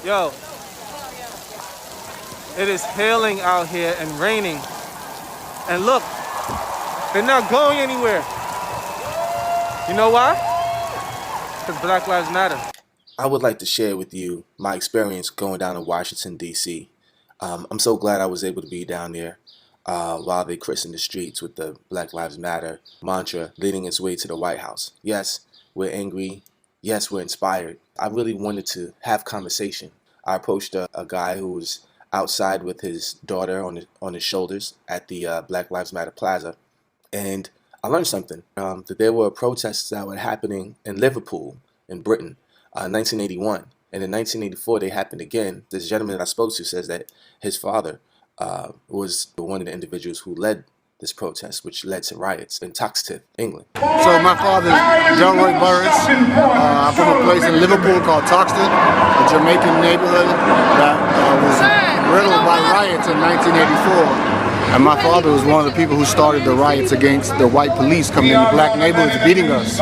Yo, it is hailing out here and raining. And look, they're not going anywhere. You know why? Because Black Lives Matter. I would like to share with you my experience going down to Washington, D.C. I'm so glad I was able to be down there while they christened the streets with the Black Lives Matter mantra leading its way to the White House. Yes, we're angry. Yes, we're inspired. I really wanted to have conversation. I approached a guy who was outside with his daughter on his shoulders at the Black Lives Matter Plaza, and I learned something, that there were protests that were happening in Liverpool, in Britain, in 1981. And in 1984, they happened again. This gentleman that I spoke to says that his father was one of the individuals who led this protest, which led to riots in Toxteth, England. So my father is Delroy Burris. I'm from a place in Liverpool called Toxteth, a Jamaican neighborhood that was riddled by riots in 1984. And my father was one of the people who started the riots against the white police coming into black neighborhoods beating us.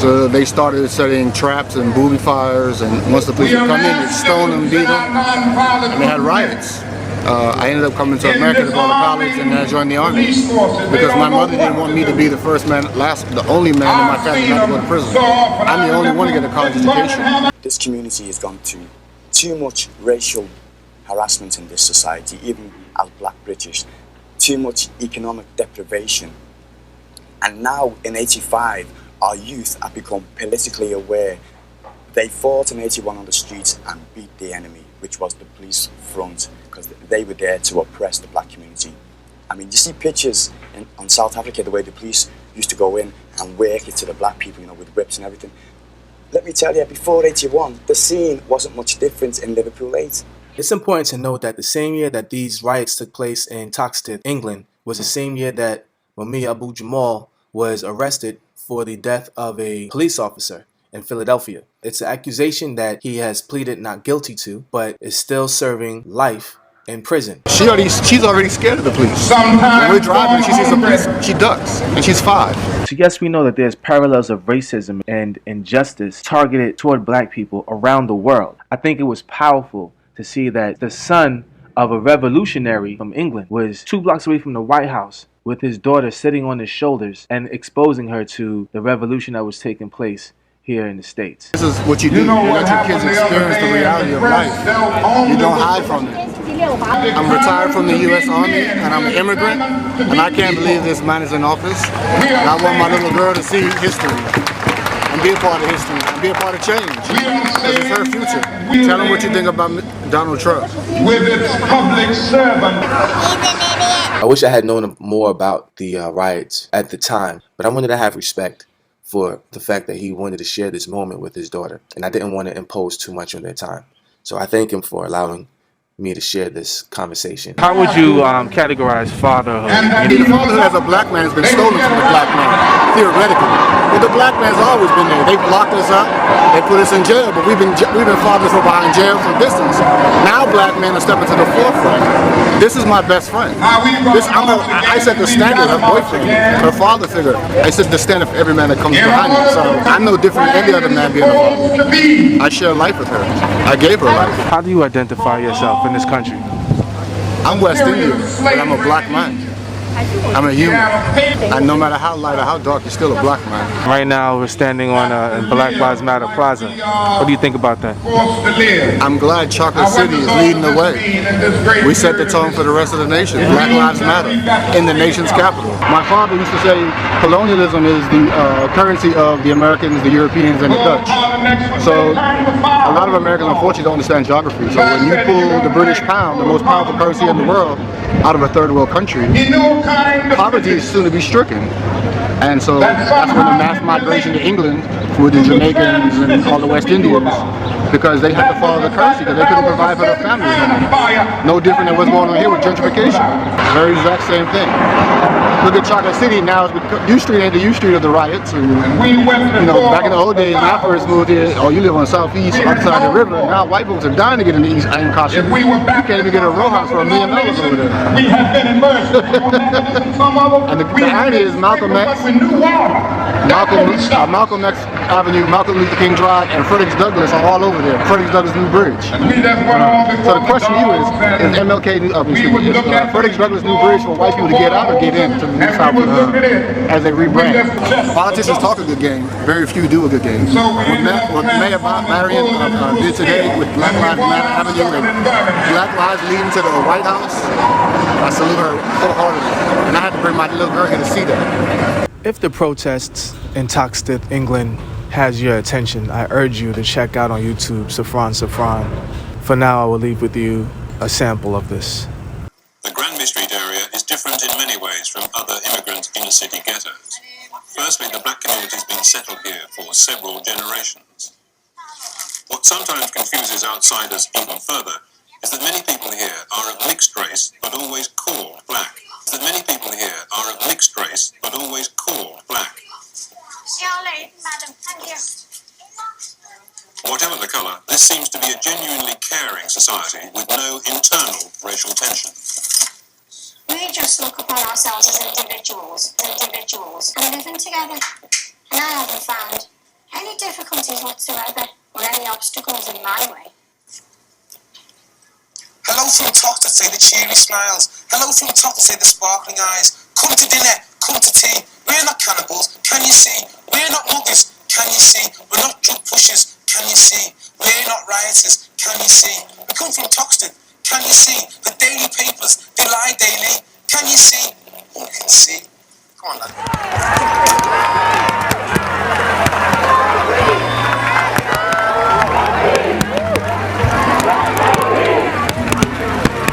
So they started setting traps and booby fires, and once the police would come in, they'd stone them, beat them, and they had riots. I ended up coming to America to go to college, and then I joined the army because my mother didn't want me to be the first man, the only man in my family not to go to prison. I'm the only one to get a college education. This community has gone through too much racial harassment in this society, even as black British, too much economic deprivation. And now in 85, our youth have become politically aware. They fought in 81 on the streets and beat the enemy, which was the police front, because they were there to oppress the black community. I mean, you see pictures on South Africa, the way the police used to go in and work it to the black people, you know, with whips and everything. Let me tell you, before 81, the scene wasn't much different in Liverpool 8. It's important to note that the same year that these riots took place in Toxteth, England, was the same year that Mumia Abu-Jamal was arrested for the death of a police officer in Philadelphia. It's an accusation that he has pleaded not guilty to, but is still serving life in prison. She's already scared of the police. When we're driving, she sees the police, she ducks, and she's 5. So yes, we know that there's parallels of racism and injustice targeted toward black people around the world. I think it was powerful to see that the son of a revolutionary from England was 2 blocks away from the White House with his daughter sitting on his shoulders and exposing her to the revolution that was taking place here in the States. This is what you do. You let your kids experience the reality of life. You don't hide from it. I'm retired from the U.S. Army, and I'm an immigrant, and I can't believe this man is in office. And I want my little girl to see history and be a part of history and be a part of change, because it's her future. Tell them what you think about Donald Trump. With its public servant. I wish I had known more about the riots at the time, but I wanted to have respect for the fact that he wanted to share this moment with his daughter, and I didn't want to impose too much on their time. So I thank him for allowing me to share this conversation. How would you categorize fatherhood? The fatherhood as a black man has been stolen from the black man, theoretically. But the black man's always been there. They've locked us up, they put us in jail, but we've been fathers from behind jail from distance. Now black men are stepping to the forefront. This is my best friend. I set the standard, her boyfriend, her father figure. I set the standard for every man that comes behind me. So I'm no different than any other man being a father. I share life with her. I gave her life. How do you identify yourself in this country? I'm West Indian, but I'm a black man. I'm a human. And no matter how light or how dark, you're still a black man. Right now, we're standing on Black Lives Matter Plaza. What do you think about that? I'm glad Chocolate City is leading the way. We set the tone for the rest of the nation. Black Lives Matter in the nation's capital. My father used to say colonialism is the currency of the Americans, the Europeans, and the Dutch. So a lot of Americans unfortunately don't understand geography. So when you pull the British pound, the most powerful currency in the world, out of a third world country, poverty is soon to be stricken. And so that's when the mass migration to England with the Jamaicans and all the West Indians, because they had to follow the currency because they couldn't provide for their families. No different than what's going on here with gentrification. Very exact same thing. look at Chocolate City now. U Street ain't the U Street of the riots. And, We went you know, back in the old days when I first moved here, oh, you live on Southeast, other side of the river. Now white folks are dying to get in the East End costume. we were back you can't even get a row house for $1 million over there. We have been immersed. And the irony is Malcolm X, Malcolm X Avenue, Malcolm Luther King Drive, and Frederick Douglass are all over there. Frederick Douglass New Bridge. So the question to you is MLK, Frederick Douglass New Bridge for white people to get out or get in to the New South as they rebrand? Politicians talk a good game. Very few do a good game. What Mayor Marion did today with Black Lives Matter Avenue and Black Lives leading to the White House, I salute her wholeheartedly. And I had to bring my little girl here to see that. If the protests in Toxteth, England has your attention, I urge you to check out on YouTube Safran. For now, I will leave with you a sample of this. The Granby Street area is different in many ways from other immigrant inner-city ghettos. Firstly, the black community has been settled here for several generations. What sometimes confuses outsiders even further is that many people here are of mixed race but always called black. Jali, madam, thank you. Whatever the colour, this seems to be a genuinely caring society with no internal racial tension. We just look upon ourselves as individuals, and living together. And I haven't found any difficulties whatsoever or any obstacles in my way. Hello from Toxteth, say the cheery smiles. Hello from Toxteth, say the sparkling eyes. Come to dinner, come to tea. We're not cannibals, can you see? We're not muggers, can you see? We're not drug pushers, can you see? We're not rioters, can you see? We come from Toxteth, can you see? The daily papers, they lie daily, can you see? You can see. Come on, lad.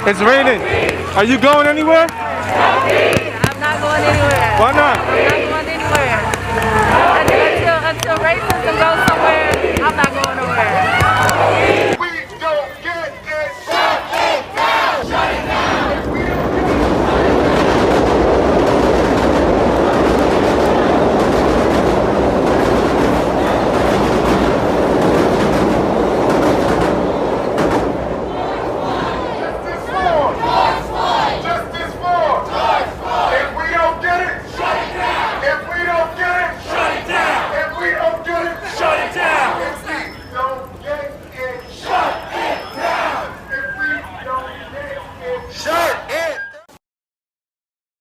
It's raining. Are you going anywhere? I'm not going anywhere. Why not? I'm not going anywhere. Until racism goes somewhere, I'm not going nowhere.